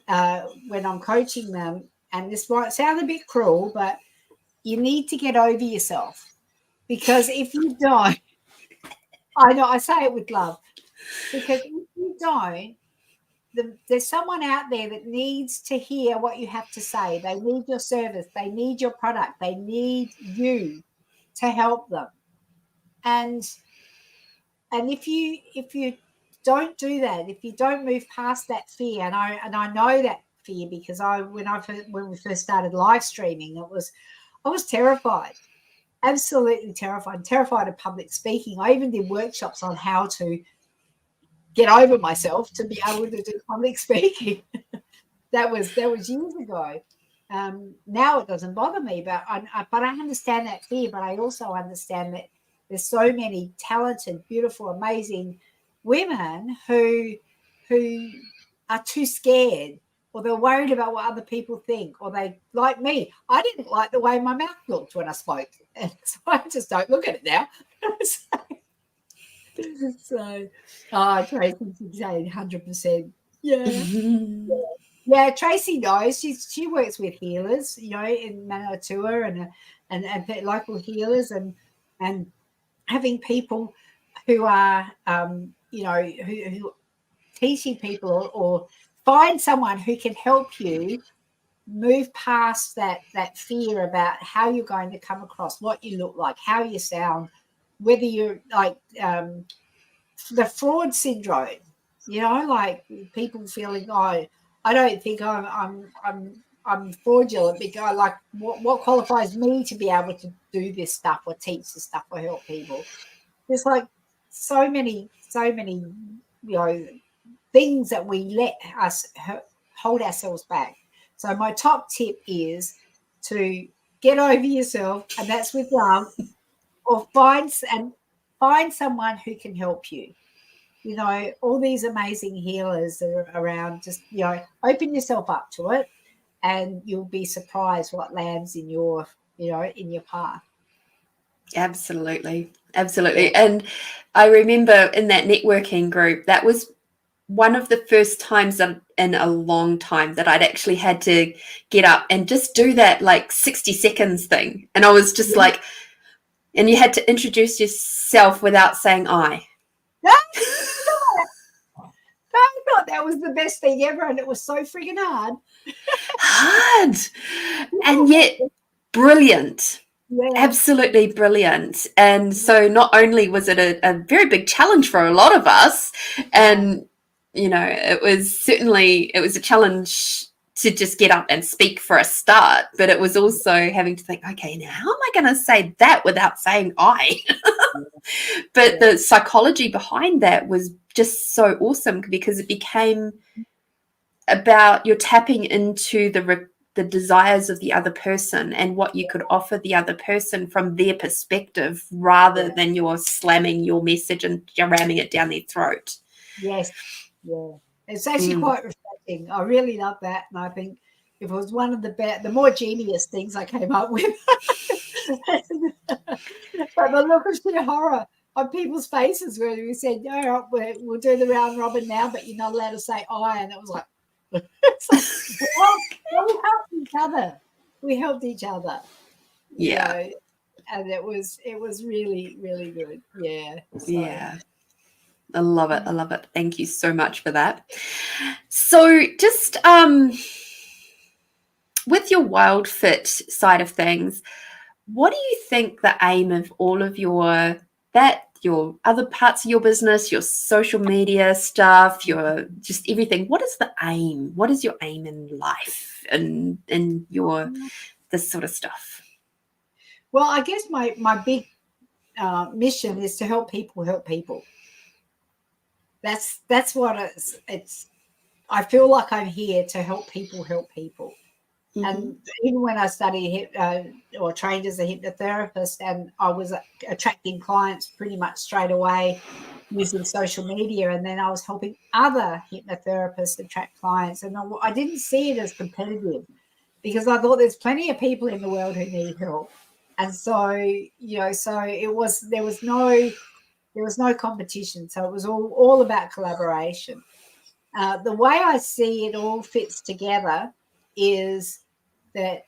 when I'm coaching them, and this might sound a bit cruel, but you need to get over yourself. Because if you don't, I know I say it with love, because if you don't, there's someone out there that needs to hear what you have to say. They need your service. They need your product. They need you to help them. And if you don't do that, if you don't move past that fear, and I know that fear because when we first started live streaming, I was terrified. Absolutely terrified of public speaking. I even did workshops on how to get over myself to be able to do public speaking. that was years ago. Now it doesn't bother me, but I understand that fear. But I also understand that there's so many talented, beautiful, amazing women who are too scared, or they're worried about what other people think, or they, like me, I didn't like the way my mouth looked when I spoke, and so I just don't look at it now. So, Tracy keeps saying 100%. Yeah. Tracy knows. She works with healers, in Manitoba and local healers, and having people who are, who teaching people, or find someone who can help you move past that fear about how you're going to come across, what you look like, how you sound, whether you're like the fraud syndrome, like people feeling, I don't think I'm fraudulent, because like what qualifies me to be able to do this stuff or teach this stuff or help people. There's like so many things that we let us hold ourselves back. So my top tip is to get over yourself, and that's with love, or find someone who can help you. All these amazing healers that are around. Just open yourself up to it, and you'll be surprised what lands in your path. Absolutely. And I remember in that networking group, that was one of the first times in a long time that I'd actually had to get up and just do that like 60 seconds thing. And I was just like, and you had to introduce yourself without saying I. I thought that was the best thing ever, and it was so freaking hard and yet brilliant. Yeah. Absolutely brilliant. And so not only was it a very big challenge for a lot of us, and you know, it was a challenge to just get up and speak for a start, but it was also having to think, okay, now how am I going to say that without saying I? But the psychology behind that was just so awesome, because it became about you're tapping into the desires of the other person and what you could offer the other person from their perspective, rather than you're slamming your message and ramming it down their throat. Yes. Yeah. It's actually quite refreshing. I really love that. And I think it was one of the more genius things I came up with. But the look of sheer horror on people's faces where we said, no, we'll do the round robin now, but you're not allowed to say I. And it was like, well, we helped each other. We helped each other. Yeah. You know, and it was really, really good. Yeah. So. Yeah. I love it. I love it. Thank you so much for that. So just with your WILDFIT side of things, what do you think the aim of all of your other parts of your business, your social media stuff, your just everything, what is the aim? What is your aim in life and your this sort of stuff? Well, I guess my big mission is to help people help people. That's what it's. I feel like I'm here to help people help people. Mm-hmm. And even when I studied or trained as a hypnotherapist, and I was attracting clients pretty much straight away using social media, and then I was helping other hypnotherapists attract clients, and I didn't see it as competitive, because I thought there's plenty of people in the world who need help. And so, you know, there was no competition. So it was all about collaboration. The way I see it all fits together is that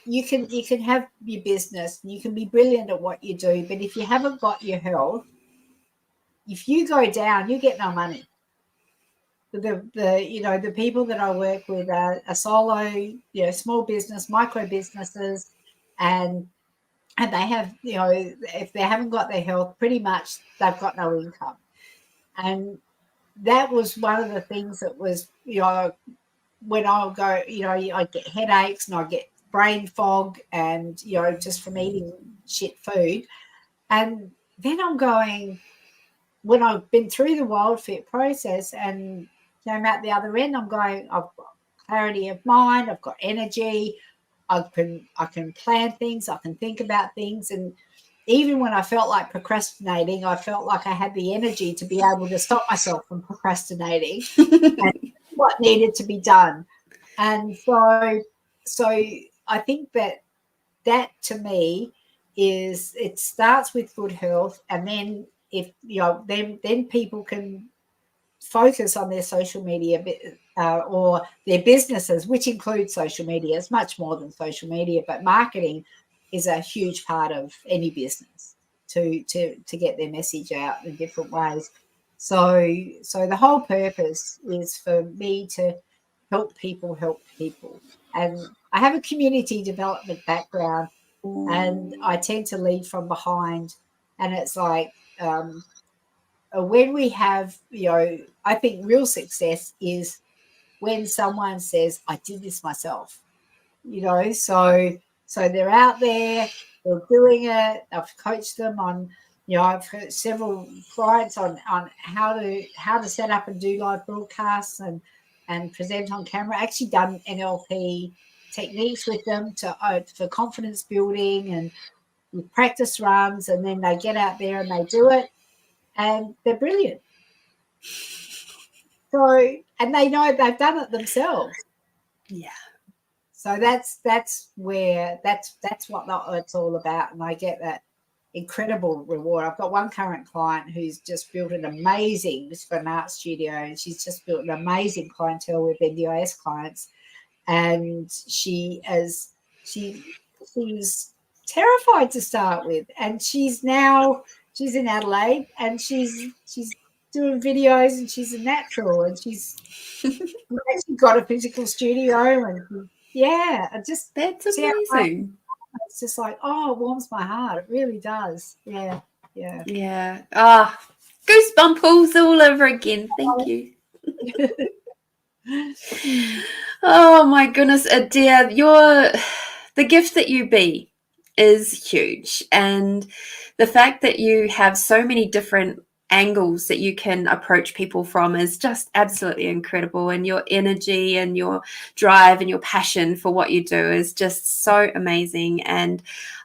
you can have your business, you can be brilliant at what you do, but if you haven't got your health, if you go down, you get no money. The people that I work with are solo, small business, micro businesses, and they have, if they haven't got their health, pretty much they've got no income. And that was one of the things that was, when I go, I get headaches and I get brain fog and, just from eating shit food. And then I'm going, when I've been through the WILDFIT process and came out the other end, I'm going, I've got clarity of mind, I've got energy, I can plan things, I can think about things. And even when I felt like procrastinating, I felt like I had the energy to be able to stop myself from procrastinating and what needed to be done. And so I think that to me is, it starts with good health, and then if then people can focus on their social media or their businesses, which includes social media. It's much more than social media, but marketing is a huge part of any business to get their message out in different ways. So the whole purpose is for me to help people. And I have a community development background, and I tend to lead from behind. And it's like, when we have, I think real success is when someone says, I did this myself, so they're out there, they're doing it. I've coached them on, I've heard several clients on how to set up and do live broadcasts and present on camera. Actually done NLP techniques with them for confidence building and with practice runs, and then they get out there and they do it, and they're brilliant. So, and they know they've done it themselves. Yeah. So that's what it's all about, and I get that incredible reward. I've got one current client who's just built she's got an art studio, and she's just built an amazing clientele with NDIS clients. And she was terrified to start with, and she's in Adelaide, and she's doing videos, and she's a natural, and she's actually got a physical studio, and That's amazing. it's just like, oh, it warms my heart. It really does. Yeah. Goosebumples all over again. Thank you. Oh my goodness, Adaire, the gift that you be is huge, and the fact that you have so many different angles that you can approach people from is just absolutely incredible, and your energy and your drive and your passion for what you do is just so amazing. And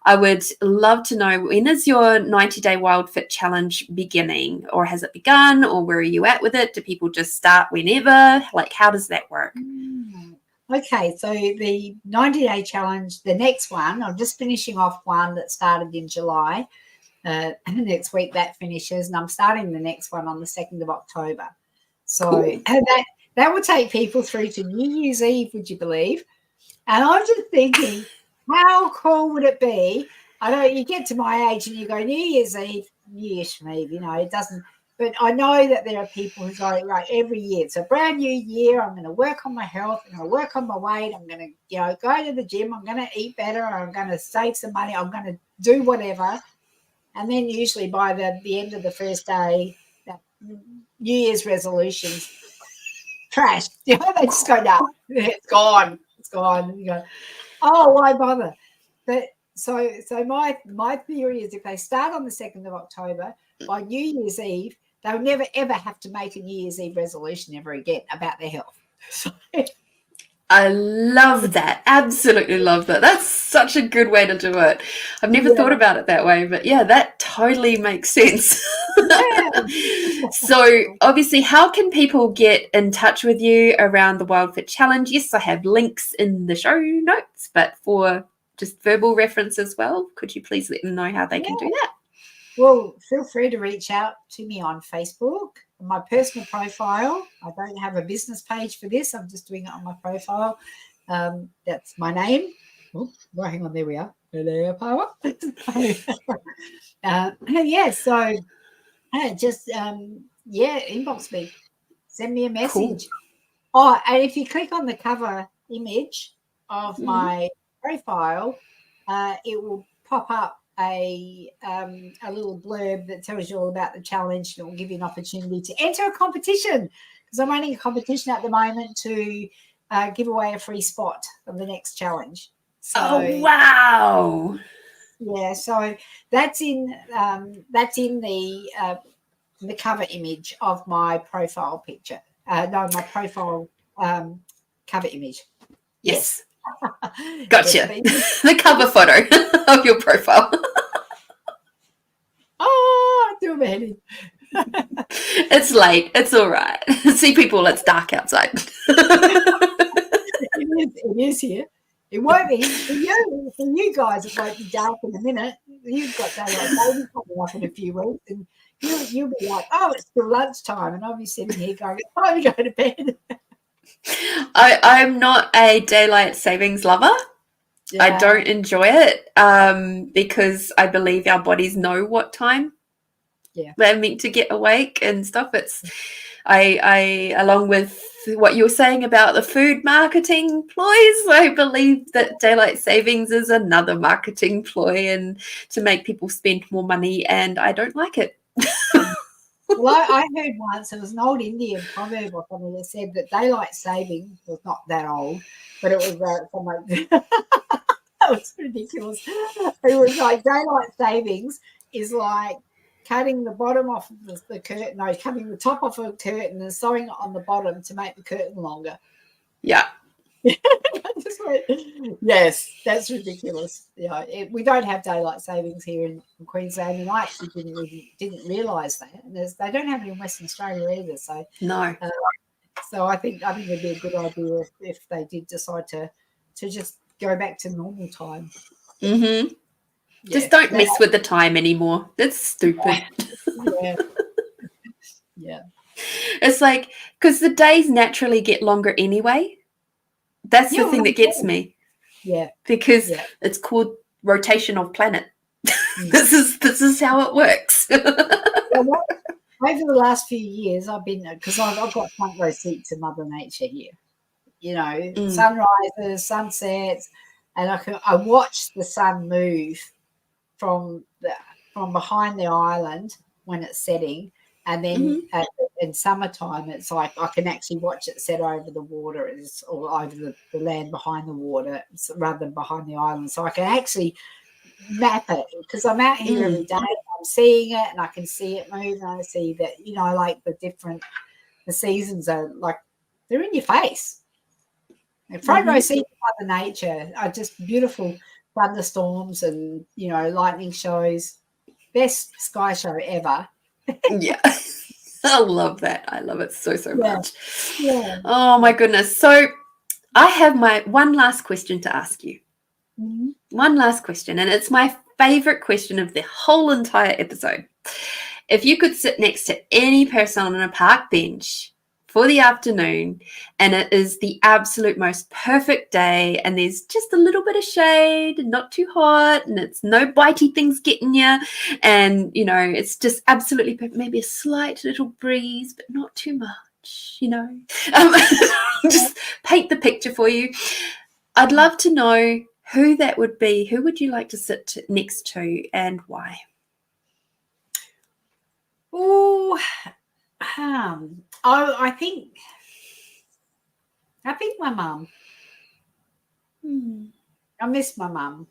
I would love to know, when is your 90-day WILDFIT challenge beginning, or has it begun, or where are you at with it? Do people just start whenever? Like, how does that work? Okay, so the 90-day challenge, the next one, I'm just finishing off one that started in July. And next week that finishes, and I'm starting the next one on the 2nd of October. So cool. that will take people through to New Year's Eve, would you believe? And I'm just thinking, how cool would it be? I know you get to my age and you go, New Year's Eve, it doesn't. But I know that there are people who go, right, every year, it's a brand new year. I'm going to work on my health. I'm going to work on my weight. I'm going to, go to the gym. I'm going to eat better. I'm going to save some money. I'm going to do whatever. And then usually by the end of the first day, that New Year's resolutions trashed. They just go, no, it's gone. It's gone. You go, oh, why bother? But so my theory is, if they start on the 2nd of October, by New Year's Eve, they'll never, ever have to make a New Year's Eve resolution ever again about their health. So I love that. Absolutely love that. That's such a good way to do it. I've never thought about it that way, but yeah, that totally makes sense. So obviously, how can people get in touch with you around the WILDFIT challenge? Yes, I have links in the show notes, but for just verbal reference as well, could you please let them know how they can do that? Well, feel free to reach out to me on Facebook. My personal profile, I don't have a business page for this. I'm just doing it on my profile. That's my name. Oh, well, hang on, there we are. Adaire Palmer. Inbox me. Send me a message. Cool. Oh, and if you click on the cover image of my profile, it will pop up a little blurb that tells you all about the challenge, and it will give you an opportunity to enter a competition, because I'm running a competition at the moment to give away a free spot of the next challenge. So, oh, wow. Yeah, so that's in the cover image of my profile picture. My profile cover image. Yes. Gotcha. The cover photo of your profile. Oh, do my head in. It's late. It's all right. See, people, it's dark outside. It is here. It won't be. For you guys, it won't be dark in a minute. You've got daylight savings coming up in a few weeks, and you'll be like, oh, it's still lunchtime, and I'll be sitting here going, it's time to go to bed. I'm not a daylight savings lover. Yeah. I don't enjoy it because I believe our bodies know what time they're meant to get awake and stuff. I along with what you were saying about the food marketing ploys, I believe that daylight savings is another marketing ploy and to make people spend more money, and I don't like it. Well, I heard once, it was an old Indian proverb or something that said that daylight saving was not that old, but it was something that was ridiculous. It was like daylight savings is like cutting the bottom off of the curtain, cutting the top off of a curtain and sewing it on the bottom to make the curtain longer. Yeah. Yes, that's ridiculous. We don't have daylight savings here in Queensland, and I actually didn't realise that. And they don't have it in Western Australia either. So no. So I think it'd be a good idea if they did decide to just go back to normal time. Mm-hmm. Just don't mess with the time anymore. That's stupid. Yeah. Yeah. It's like, because the days naturally get longer anyway. That's the thing that gets me. Yeah. Because it's called rotation of planet. This is how it works. Well, over the last few years, I've been, because I've got front row seat to Mother Nature here. You know, sunrises, sunsets, and I watch the sun move from behind the island when it's setting, and then in summertime it's like I can actually watch it set over the water, or over the land behind the water rather than behind the island. So I can actually map it because I'm out here every day. I'm seeing it, and I can see it move, and I see that, you know, like the seasons are like they're in your face. Front row seat to Mother Nature are just beautiful thunderstorms and, you know, lightning shows. Best sky show ever. Yeah. I love that. I love it so much. Yeah. Oh, my goodness. So I have my one last question to ask you. One last question, and it's my favorite question of the whole entire episode. If you could sit next to any person on a park bench for the afternoon, and it is the absolute most perfect day, and there's just a little bit of shade and not too hot, and it's no bitey things getting you, and, you know, it's just absolutely perfect. Maybe a slight little breeze, but not too much, you know. Just paint the picture for you. I'd love to know who that would be. Who would you like to sit next to, and why? Oh, I think my mum. I miss my mum.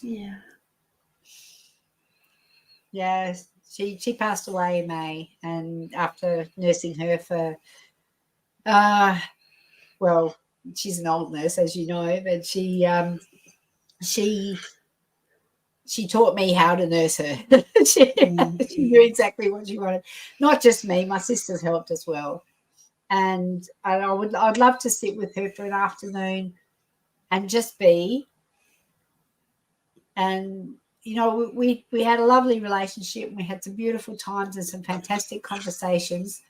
Yeah. Yeah, she passed away in May, and after nursing her for, well, she's an old nurse, as you know, but she taught me how to nurse her. She knew exactly what she wanted. Not just me, my sisters helped as well. And I'd love to sit with her for an afternoon and just be. And, you know, we had a lovely relationship. We had some beautiful times and some fantastic conversations.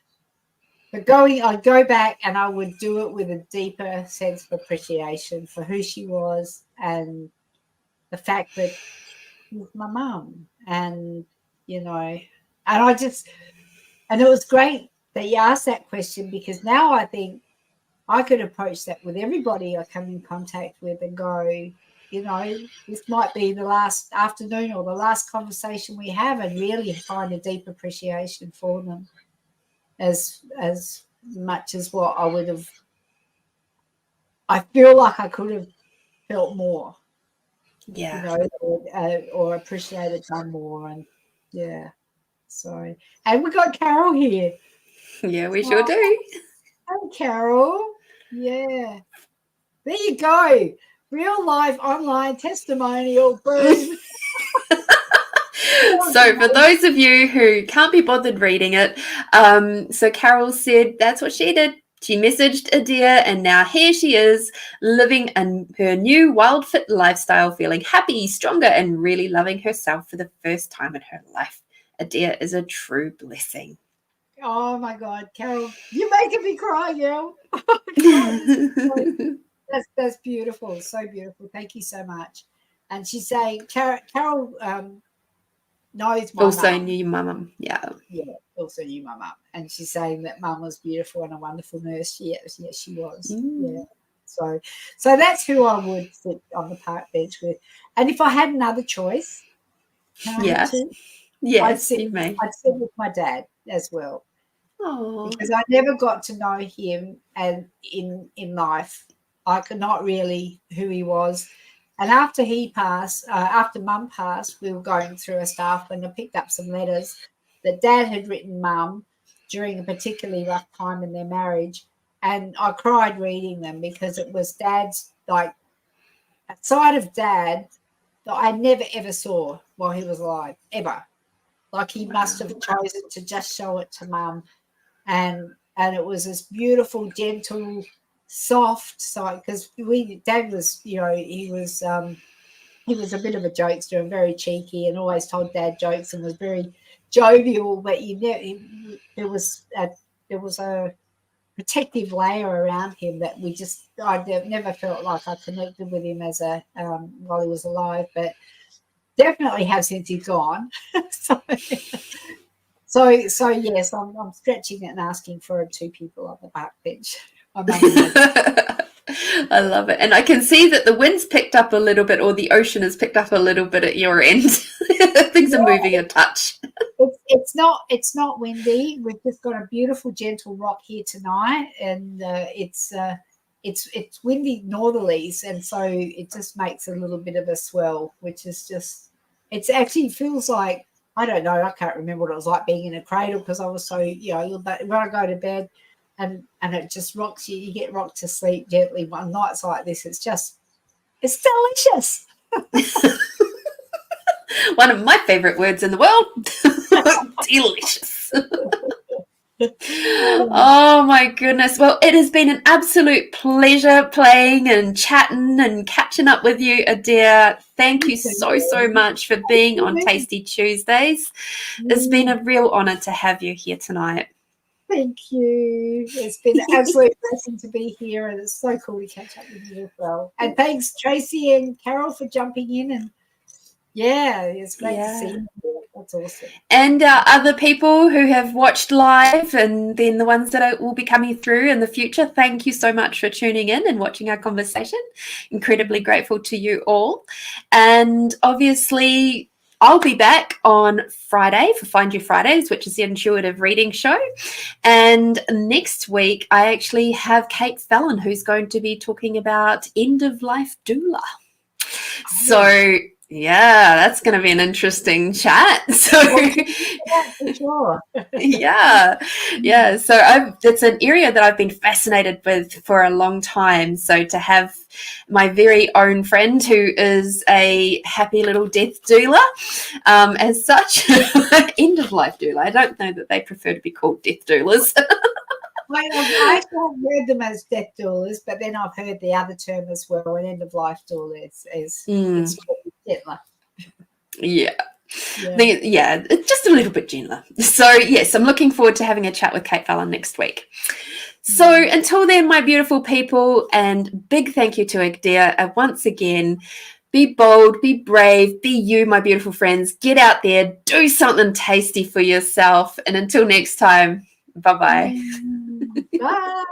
But I'd go back and I would do it with a deeper sense of appreciation for who she was and the fact that she was my mum. And, you know, and it was great that you asked that question, because now I think I could approach that with everybody I come in contact with and go, you know, this might be the last afternoon or the last conversation we have, and really find a deep appreciation for them as much as what I would have. I feel like I could have felt more, you know, or appreciated them more. And yeah, so, and we got Carol here. Yeah, we sure do. Hey, Carol. Yeah. There you go. Real life online testimonial. Boom. So for those of you who can't be bothered reading it, so Carol said that's what she did. She messaged Adaire, and now here she is, living in her new WILDFIT lifestyle, feeling happy, stronger, and really loving herself for the first time in her life. Adaire is a true blessing. Oh my God, Carol, you're making me cry, girl. That's beautiful, so beautiful. Thank you so much. And she's saying, Carol knows my also mum. knew your mum, yeah, also knew my mum, and she's saying that mum was beautiful and a wonderful nurse. Yes, she was. Yeah. So that's who I would sit on the park bench with. And if I had another choice, yes, I'd sit with my dad as well. Aww. Because I never got to know him, and in life, I could not really who he was. And after he passed, after Mum passed, we were going through a staff and I picked up some letters that Dad had written Mum during a particularly rough time in their marriage, and I cried reading them, because it was Dad's, like, a side of Dad that I never ever saw while he was alive, ever. Like, he must have chosen to just show it to Mum. And it was this beautiful, gentle, soft side, because Dad was, you know, he was he was a bit of a jokester and very cheeky and always told Dad jokes and was very jovial, but there was a protective layer around him that I never felt like I connected with him as while he was alive, but definitely have since he's gone. So yes, I'm stretching it and asking for 2 people on the park bench. I love it. And I can see that the wind's picked up a little bit, or the ocean has picked up a little bit at your end. Things are moving a touch. It's not windy. We've just got a beautiful gentle rock here tonight, and it's windy northerlies, and so it just makes a little bit of a swell, which is just, it actually feels like, I don't know, I can't remember what it was like being in a cradle because I was so, but when I go to bed and it just rocks you get rocked to sleep gently on nights like this, it's delicious. One of my favorite words in the world. Delicious. Oh my goodness. Well, it has been an absolute pleasure playing and chatting and catching up with you, Adaire. Thank you so much for being on Tasty Tuesdays. It's been a real honour to have you here tonight. Thank you. It's been an absolute blessing to be here, and it's so cool to catch up with you as well. And thanks, Tracy and Carol, for jumping in. And it's great to see you. That's awesome. And other people who have watched live, and then the ones that will be coming through in the future, thank you so much for tuning in and watching our conversation. Incredibly grateful to you all. And obviously, I'll be back on Friday for Find You Fridays, which is the intuitive reading show. And next week, I actually have Kate Fallon, who's going to be talking about end-of-life doula. So, yeah, that's going to be an interesting chat. So, for sure. yeah. So it's an area that I've been fascinated with for a long time. So to have my very own friend who is a happy little death doula, as such, end-of-life doula. I don't know that they prefer to be called death doulas. I haven't heard them as death doulas, but then I've heard the other term as well, an end-of-life doula is gentler. Yeah. It's just a little bit gentler. So, yes, I'm looking forward to having a chat with Kate Fallon next week. So until then, my beautiful people, and big thank you to Adaire once again. Be bold, be brave, be you, my beautiful friends. Get out there, do something tasty for yourself. And until next time, bye-bye. Bye.